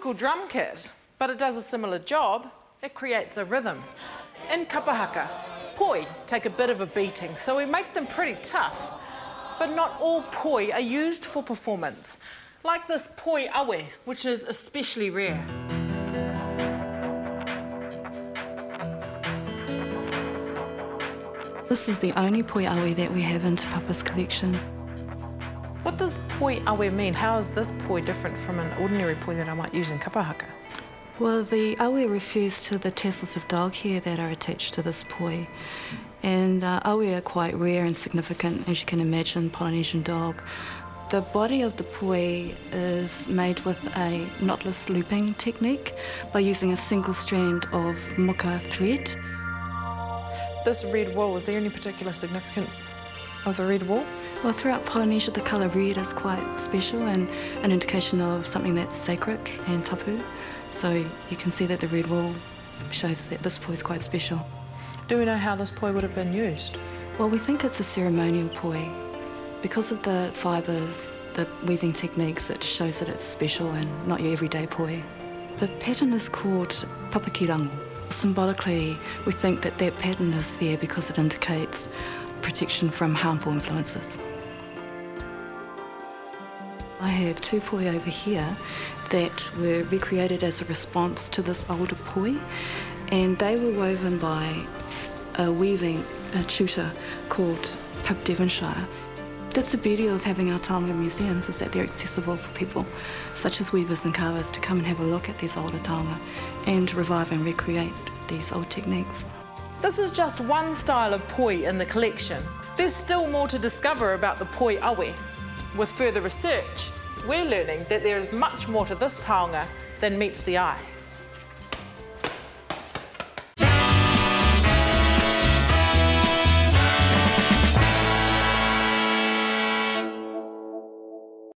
typical drum kit, but it does a similar job. It creates a rhythm. In kapahaka, poi take a bit of a beating, so we make them pretty tough. But not all poi are used for performance, like this Poi Awe, which is especially rare. This is the only Poi Awe that we have in Te Papa's collection. What does Poi Awe mean? How is this poi different from an ordinary poi that I might use in kapahaka? Well, the awe refers to the tassels of dog hair that are attached to this poi. And awe are quite rare and significant, as you can imagine, Polynesian dog. The body of the poi is made with a knotless looping technique by using a single strand of muka thread. This red wool, is there any particular significance of the red wool? Well, throughout Polynesia, the colour red is quite special and an indication of something that's sacred and tapu. So you can see that the red wool shows that this poi is quite special. Do we know how this poi would have been used? Well, we think it's a ceremonial poi. Because of the fibres, the weaving techniques, it just shows that it's special and not your everyday poi. The pattern is called papakirango. Symbolically, we think that that pattern is there because it indicates protection from harmful influences. I have two poi over here that were recreated as a response to this older poi, and they were woven by a weaving tutor called Pip Devonshire. That's the beauty of having our taonga museums, is that they're accessible for people such as weavers and carvers to come and have a look at these older taonga and revive and recreate these old techniques. This is just one style of poi in the collection. There's still more to discover about the Poi Awe. With further research, we're learning that there is much more to this taonga than meets the eye.